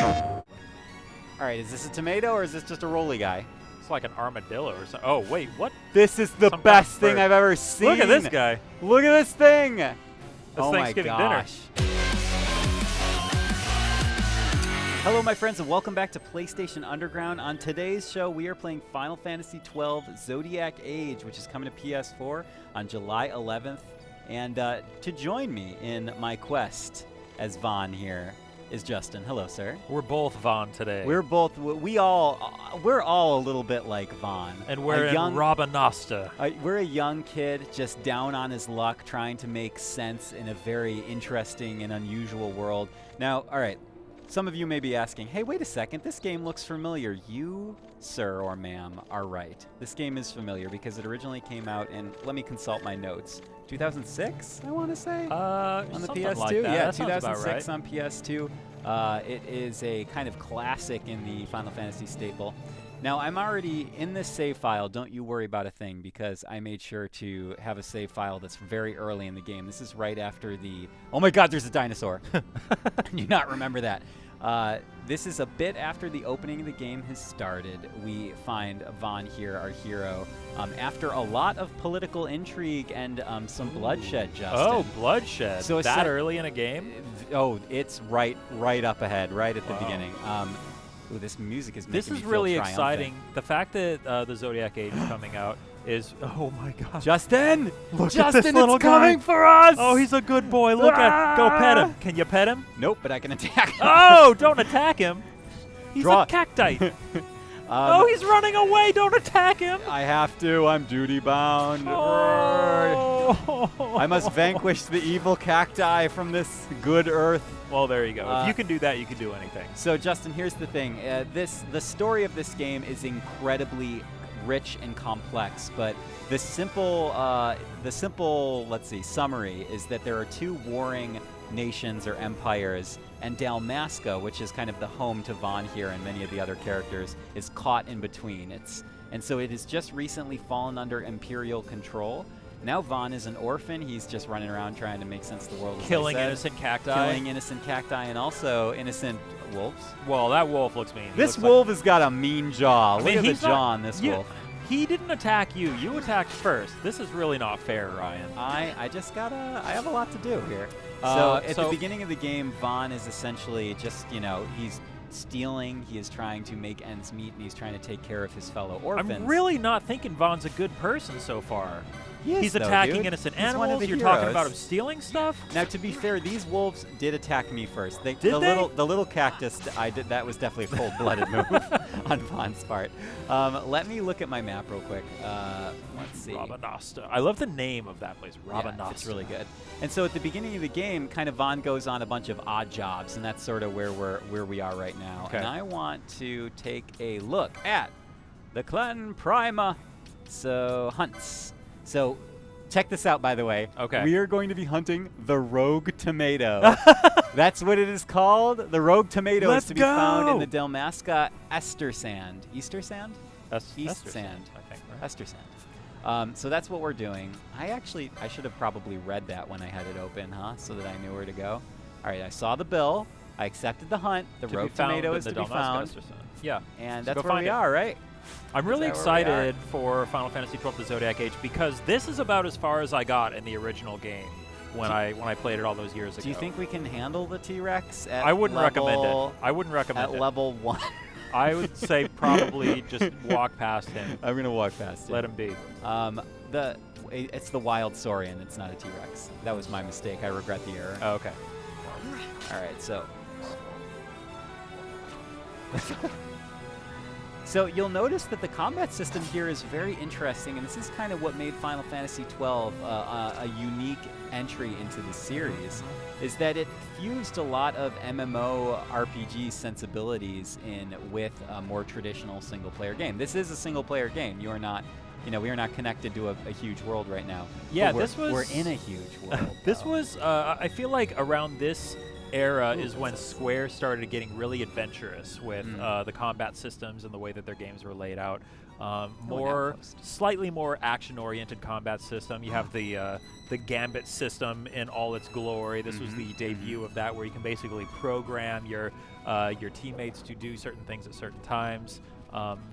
Alright, is this a tomato or is this just a roly guy? It's like an armadillo or something. Oh, wait, what? This is the best thing I've ever seen. Look at this guy. Look at this thing. That's oh Thanksgiving my dinner. gosh. Hello, my friends, and welcome back to PlayStation Underground. On today's show, we are playing Final Fantasy XII Zodiac Age, which is coming to PS4 on July 11th. And to join me in my quest as Vaughn here is Justin. Hello, sir. We're both Vaughn today. We're all a little bit like Vaughn. And we're in Robinasta. We're a young kid just down on his luck, trying to make sense in a very interesting and unusual world. Now, all right, some of you may be asking, hey, wait a second, this game looks familiar. You, sir or ma'am, are right. This game is familiar because it originally came out in, let me consult my notes, 2006, I want to say? On the PS2? Like that. Yeah, that 2006 right. on PS2. It is a kind of classic in the Final Fantasy staple. Now, I'm already in this save file. Don't you worry about a thing, because I made sure to have a save file that's very early in the game. This is right after the... Oh my god, there's a dinosaur. Do not remember that. This is a bit after the opening of the game has started. We find Vaughn here, our hero, after a lot of political intrigue and some bloodshed, Justin. Oh, bloodshed. So that early in a game? Oh, it's right up ahead, right at the beginning. Ooh, this music is making me feel This is really triumphant. exciting. The fact that the Zodiac Age is coming out is... Oh, my God. Justin! Look Justin, at this little it's guy. coming for us! Oh, he's a good boy. Look at... Go pet him. Can you pet him? Nope, but I can attack him. Oh, don't attack him. He's Draw. a cacti. Oh, he's running away. Don't attack him. I have to. I'm duty bound. Oh. I must vanquish the evil cacti from this good earth. Well, there you go. If you can do that, you can do anything. So, Justin, here's the thing. The story of this game is incredibly rich and complex, but the simple, let's see, summary is that there are two warring nations or empires, and Dalmasca, which is kind of the home to Vaughn here and many of the other characters, is caught in between. And so it has just recently fallen under Imperial control. Now Vaughn is an orphan. He's just running around trying to make sense of the world. Killing innocent cacti. Killing innocent cacti and also innocent wolves. Well, that wolf looks mean. This wolf has got a mean jaw. Look at the jaw on this wolf. He didn't attack you. You attacked first. This is really not fair, Ryan. I have a lot to do here. So at the beginning of the game, Vaughn is essentially just, he's stealing, he is trying to make ends meet, and he's trying to take care of his fellow orphans. I'm really not thinking Vaughn's a good person so far. He's though, attacking dude. innocent He's one of animals. the You're heroes. talking about him stealing stuff. Now, to be fair, these wolves did attack me first. The little cactus, that was definitely a cold-blooded move on Vaughn's part. Let me look at my map real quick. Let's see. Robinasta. I love the name of that place. Robinasta. Yeah, it's really good. And so at the beginning of the game, kind of Vaughn goes on a bunch of odd jobs, and that's sort of where we are right now. Okay. And I want to take a look at the Clan Prima. So hunts. So check this out, by the way. Okay. We are going to be hunting the rogue tomato. That's what it is called. The rogue tomato is to be found in the Dalmasca Ester Sand. Easter Sand? East Sand. I think, right? Ester Sand. So that's what we're doing. I should have probably read that when I had it open, so that I knew where to go. All right, I saw the bill. I accepted the hunt. The rogue tomato is to be found. Yeah. And that's where we are, right? I'm really excited for Final Fantasy XII The Zodiac Age because this is about as far as I got in the original game when I played it all those years ago. Do you think we can handle the T-Rex at I wouldn't recommend it. At level 1. I would say probably just walk past him. I'm going to walk past him. Let him be. It's the wild Saurian. It's not a T-Rex. That was my mistake. I regret the error. Oh, okay. All right, so... So you'll notice that the combat system here is very interesting, and this is kind of what made Final Fantasy XII a unique entry into the series, is that it fused a lot of MMORPG sensibilities in with a more traditional single-player game. This is a single-player game. You are not, we are not connected to a huge world right now. Yeah, we're in a huge world. This was, I feel like around this era is when Square started getting really adventurous with the combat systems and the way that their games were laid out. Slightly more action-oriented combat system. You have the Gambit system in all its glory. This was the debut of that, where you can basically program your teammates to do certain things at certain times.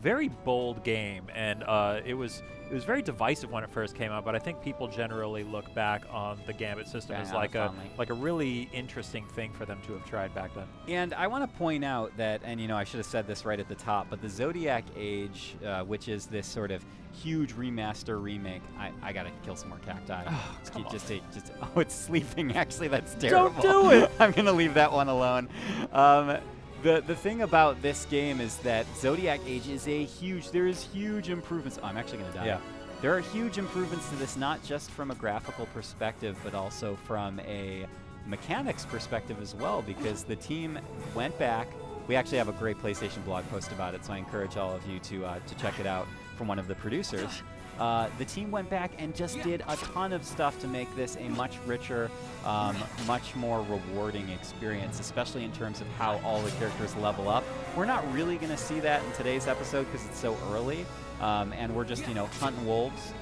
Very bold game, and it was very divisive when it first came out. But I think people generally look back on the Gambit system as like a really interesting thing for them to have tried back then. And I want to point out that, and I should have said this right at the top, but the Zodiac Age, which is this sort of huge remaster remake. I gotta kill some more cacti. Oh, it's sleeping. Actually, that's terrible. Don't do it. I'm gonna leave that one alone. The thing about this game is that Zodiac Age is there's huge improvements. Oh, I'm actually going to die. Yeah. There are huge improvements to this, not just from a graphical perspective, but also from a mechanics perspective as well, because the team went back. We actually have a great PlayStation blog post about it, so I encourage all of you to check it out from one of the producers. The team went back and just did a ton of stuff to make this a much richer, much more rewarding experience, especially in terms of how all the characters level up. We're not really going to see that in today's episode because it's so early, and we're just, hunting wolves.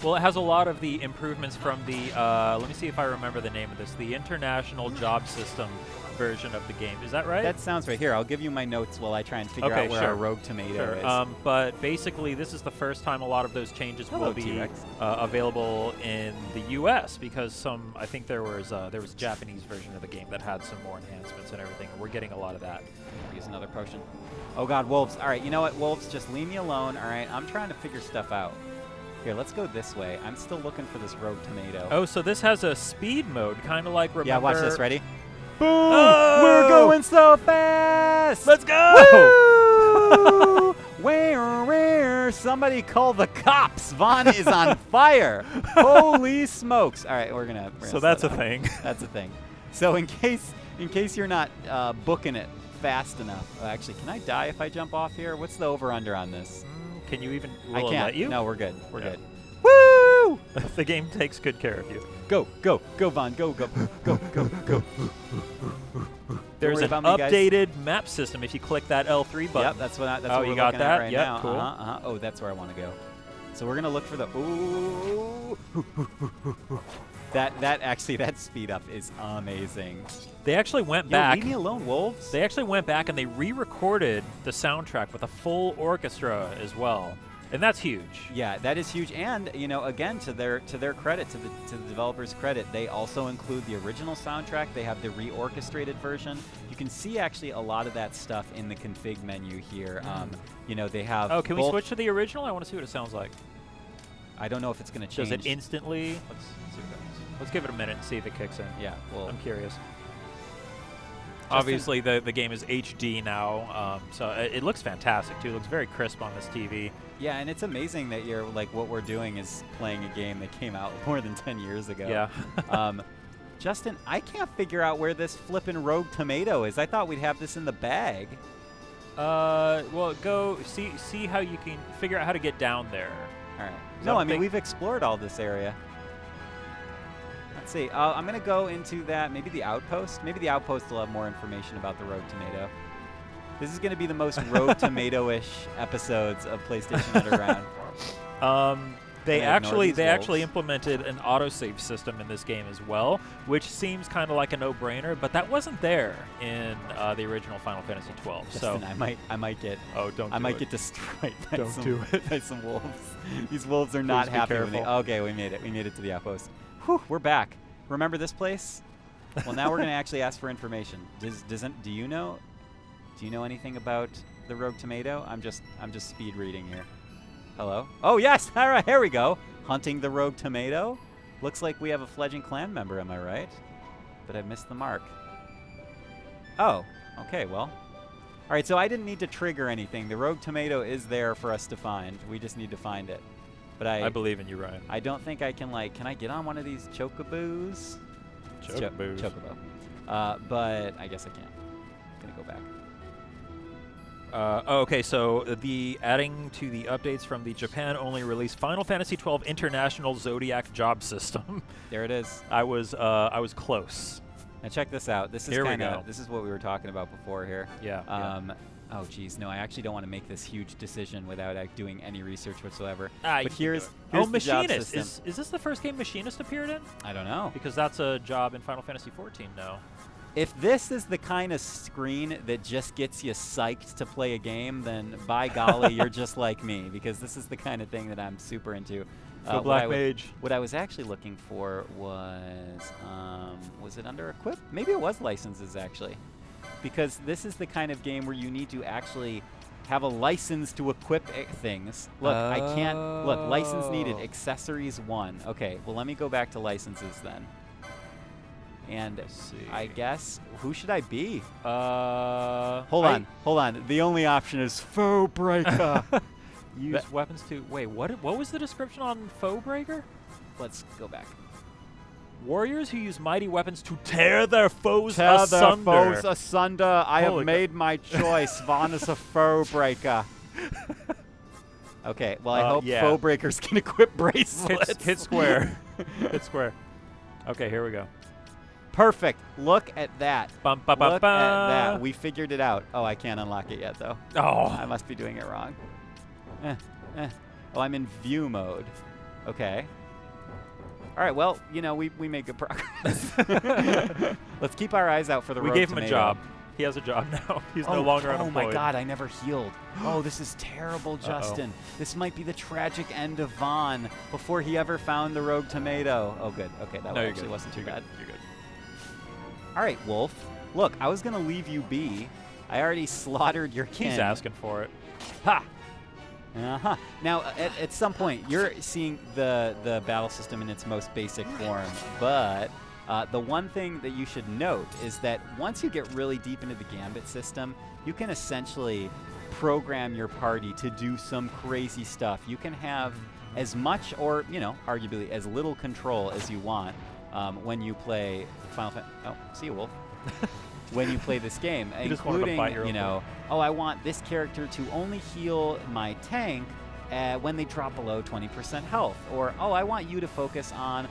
Well, it has a lot of the improvements from the, let me see if I remember the name of this, the International Job System version of the game. Is that right? That sounds right. Here, I'll give you my notes while I try and figure out where our rogue tomato is. But basically, this is the first time a lot of those changes will be available in the U.S. because I think there was a Japanese version of the game that had some more enhancements and everything, and we're getting a lot of that. Use another potion. Oh God, wolves! All right, you know what, wolves? Just leave me alone. All right, I'm trying to figure stuff out. Here, let's go this way. I'm still looking for this rogue tomato. Oh, so this has a speed mode, kind of like remember. Yeah, watch this. Ready? Boom! Oh! We're going so fast! Let's go! Where? Somebody call the cops! Vaughn is on fire! Holy smokes! All right, we're gonna. So that's a thing. That's a thing. So in case you're not booking it fast enough, actually, can I die if I jump off here? What's the over/under on this? Can you even? I can't. Let you? No, we're good. We're good. Woo! The game takes good care of you. Go, Vaughn, go. There's an updated map system if you click that L3 button. Yep, that's what we're you got looking that? at right yep, now. Cool. Oh, that's where I want to go. So we're gonna look for the. Ooh. That speed up is amazing. They actually went back. Leave me alone, wolves. They actually went back and they re-recorded the soundtrack with a full orchestra as well. And that's huge. Yeah, that is huge. And again, to their credit, to the developers' credit, they also include the original soundtrack. They have the reorchestrated version. You can see actually a lot of that stuff in the config menu here. They have. Oh, can we switch to the original? I want to see what it sounds like. I don't know if it's going to change. Does it instantly? Let's see what that is. Let's give it a minute and see if it kicks in. Yeah, well, I'm curious. Obviously, the game is HD now, so it looks fantastic too. It looks very crisp on this TV. Yeah, and it's amazing that what we're doing is playing a game that came out more than 10 years ago. Yeah. Justin, I can't figure out where this flippin' rogue tomato is. I thought we'd have this in the bag. Well, go see how you can figure out how to get down there. All right. No, I mean we've explored all this area. Let's see. I'm going to go into that, maybe the outpost. Maybe the outpost will have more information about the rogue tomato. This is going to be the most rogue tomato-ish episodes of PlayStation Underground. They actually implemented an autosave system in this game as well, which seems kind of like a no-brainer, but that wasn't there in the original Final Fantasy 12. Justin, so I might get. Oh, don't. I might get destroyed by by some wolves. These wolves are not happy with me. Okay, we made it. We made it to the outpost. Whew, we're back. Remember this place? Well, now we're going to actually ask for information. Do you know anything about the rogue tomato? I'm just speed reading here. Hello? Oh, yes! All right, here we go. Hunting the rogue tomato. Looks like we have a fledgling clan member, am I right? But I missed the mark. Oh, okay, well. All right, so I didn't need to trigger anything. The rogue tomato is there for us to find. We just need to find it. But I believe in you, Ryan. I don't think I can, can I get on one of these chocoboos? Chocobo. But I guess I can't. I'm going to go back. Okay, so adding to the updates from the Japan-only release Final Fantasy 12 International Zodiac Job System. There it is. I was close. Now check this out. This is Here we kind go. of this is what we were talking about before here. Yeah. Oh geez, no, I actually don't want to make this huge decision without doing any research whatsoever. You But can here's do it. the job Machinist. system. Is this the first game Machinist appeared in? I don't know. Because that's a job in Final Fantasy XIV now. If this is the kind of screen that just gets you psyched to play a game, then by golly, you're just like me, because this is the kind of thing that I'm super into. Black Mage. What I was actually looking for was it under equip? Maybe it was licenses, actually. Because this is the kind of game where you need to actually have a license to equip things. Look, I can't, look, license needed, accessories 1. Okay, well, let me go back to licenses then. And I guess, who should I be? Hold on. The only option is Foe Breaker. Use weapons to... Wait, what was the description on Foe Breaker? Let's go back. Warriors who use mighty weapons to tear their foes asunder. I have made my choice. Vaughn is a Foe Breaker. Okay, well, I hope Foe Breakers can equip bracelets. Hit square. Hit square. Okay, here we go. Perfect. Look at that. Look at that. We figured it out. Oh, I can't unlock it yet, though. Oh. I must be doing it wrong. Oh, I'm in view mode. Okay. All right, well, you know, we made good progress. Let's keep our eyes out for the rogue We gave him tomato. a job. He has a job now. He's no longer unemployed. Oh, my God, I never healed. Oh, this is terrible, Justin. This might be the tragic end of Vaughn before he ever found the rogue tomato. Oh, good. Okay, that one actually wasn't too bad. You're good. All right, Wolf. Look, I was going to leave you be. I already slaughtered your kin. He's asking for it. Ha! Uh-huh. Now, at some point, you're seeing the battle system in its most basic form, but the one thing that you should note is that once you get really deep into the Gambit system, you can essentially program your party to do some crazy stuff. You can have as much or, you know, arguably as little control as you want when you play Final Fantasy. Oh, see you, Wolf. When you play this game, including, you know, oh, I want this character to only heal my tank when they drop below 20% health. Or, oh, I want you to focus on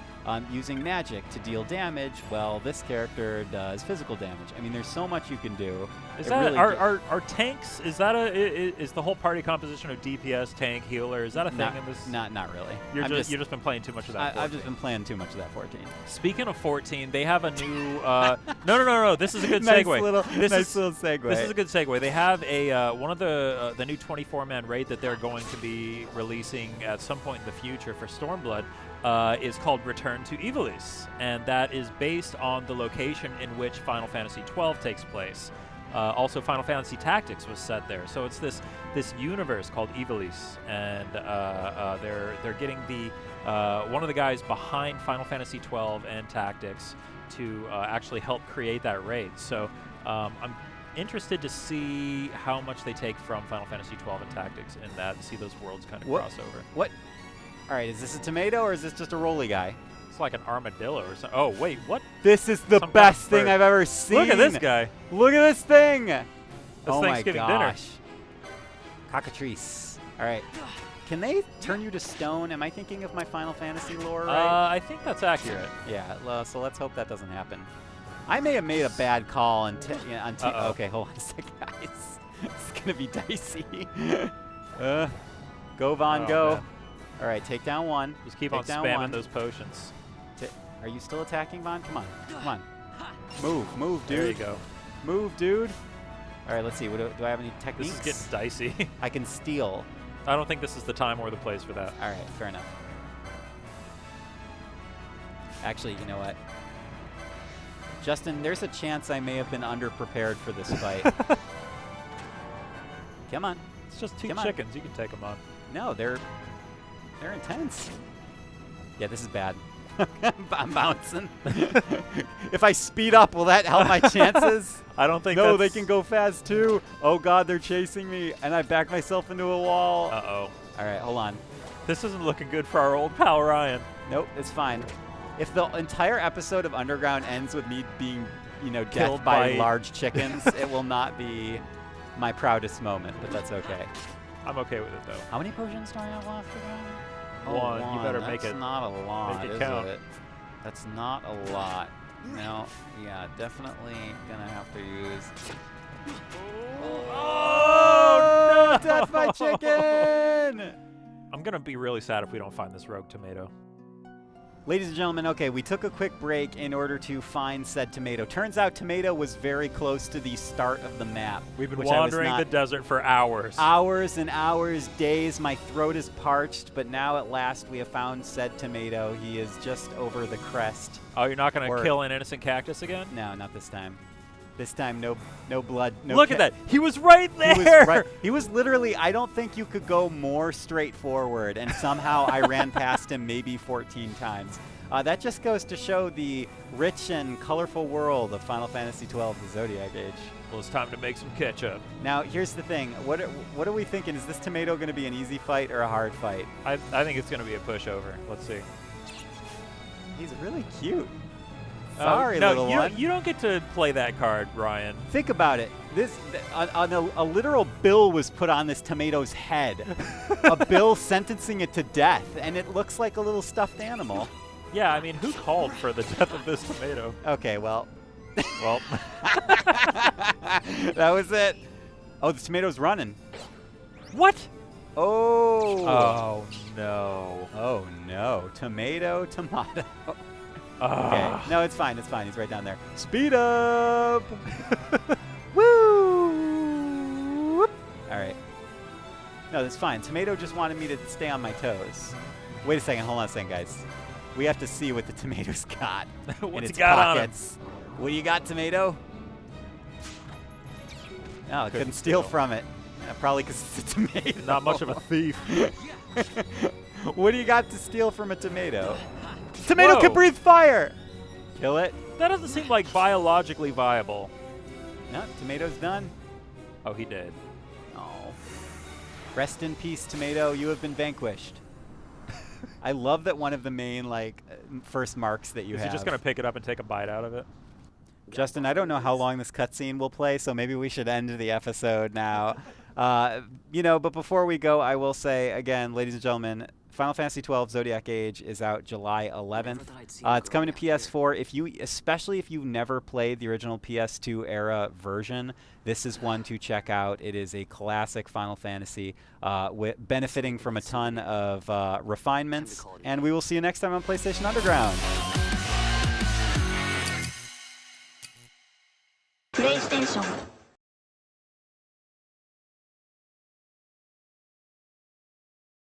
using magic to deal damage. Well, this character does physical damage. I mean, there's so much you can do. Is that really are tanks? Is that is the whole party composition of DPS, tank, healer? Is that a thing in this? Not really. You've just been playing too much of that. I've just been playing too much of that 14. Speaking of 14, they have a new. No. This is a good segue. Nice little segue. This is a good segue. They have a one of the new 24-man raid that they're going to be releasing at some point in the future for Stormblood. Is called Return to Ivalice, and that is based on the location in which Final Fantasy XII takes place. Also, Final Fantasy Tactics was set there, so it's this universe called Ivalice, and they're getting the one of the guys behind Final Fantasy XII and Tactics to actually help create that raid. So I'm interested to see how much they take from Final Fantasy XII and Tactics in that, and see those worlds kind of cross over. What? All right, is this a tomato or is this just a roly guy? It's like an armadillo or something. Oh, wait, what? This is the best thing I've ever seen. Look at this guy. Look at this thing. That's Thanksgiving dinner. Cockatrice. All right. Can they turn you to stone? Am I thinking of my Final Fantasy lore right? I think that's accurate. Yeah, so let's hope that doesn't happen. I may have made a bad call on okay, hold on a second, guys. It's going to be dicey. Go, Vaughn, go. Man. All right, take down one. Just keep on spamming those potions. Are you still attacking, Vaughn? Come on. Move, dude. There you go. Move, dude. All right, let's see. Do I have any techniques? This is getting dicey. I can steal. I don't think this is the time or the place for that. All right, fair enough. Actually, you know what? Justin, there's a chance I may have been underprepared for this fight. Come on. It's just two chickens. You can take them on. No, they're intense. Yeah, this is bad. I'm bouncing. If I speed up, will that help my chances? I don't think No, they can go fast too. Oh, God, they're chasing me, and I back myself into a wall. Uh-oh. All right, hold on. This isn't looking good for our old pal Ryan. Nope, it's fine. If the entire episode of Underground ends with me being, killed by large chickens, it will not be my proudest moment, but that's okay. I'm okay with it, though. How many potions do I have left again? One. You better make it. That's not a lot, make it is count. it? That's not a lot. No, yeah, definitely gonna have to use. Oh, no! Death by chicken! I'm gonna be really sad if we don't find this rogue tomato. Ladies and gentlemen, okay, we took a quick break in order to find said tomato. Turns out tomato was very close to the start of the map. We've been wandering the desert for hours. Hours and hours, days. My throat is parched, but now at last we have found said tomato. He is just over the crest. Oh, you're not gonna kill an innocent cactus again? No, not this time. This time, no blood. No. Look at that. He was right there. He was literally. I don't think you could go more straightforward, and somehow I ran past him maybe 14 times. That just goes to show the rich and colorful world of Final Fantasy XII: The Zodiac Age. Well, it's time to make some ketchup. Now, here's the thing. What are we thinking? Is this tomato going to be an easy fight or a hard fight? I think it's going to be a pushover. Let's see. He's really cute. Sorry, no, little one. You don't get to play that card, Ryan. Think about it. A literal bill was put on this tomato's head. A bill sentencing it to death, and it looks like a little stuffed animal. Yeah, I mean, who called for the death of this tomato? Okay, well. Well. That was it. Oh, the tomato's running. What? Oh. Oh, no. Oh, no. Tomato. Okay. No, it's fine. It's fine. He's right down there. Speed up. Woo. All right. No, that's fine. Tomato just wanted me to stay on my toes. Wait a second. Hold on a second, guys. We have to see what the tomato's got in its pockets. What do you got, tomato? No, couldn't steal from it. Probably because it's a tomato. Not much of a thief. What do you got to steal from a tomato? Tomato can breathe fire! Kill it. That doesn't seem like biologically viable. No, tomato's done. Oh, he did. Oh. Rest in peace, tomato. You have been vanquished. I love that one of the main, first marks that you have. Is he just going to pick it up and take a bite out of it? Justin, I don't know how long this cutscene will play, so maybe we should end the episode now. But before we go, I will say, again, ladies and gentlemen, Final Fantasy XII Zodiac Age is out July 11th. It's coming to PS4. Especially if you've never played the original PS2 era version, this is one to check out. It is a classic Final Fantasy, benefiting from a ton of refinements. And we will see you next time on PlayStation Underground. PlayStation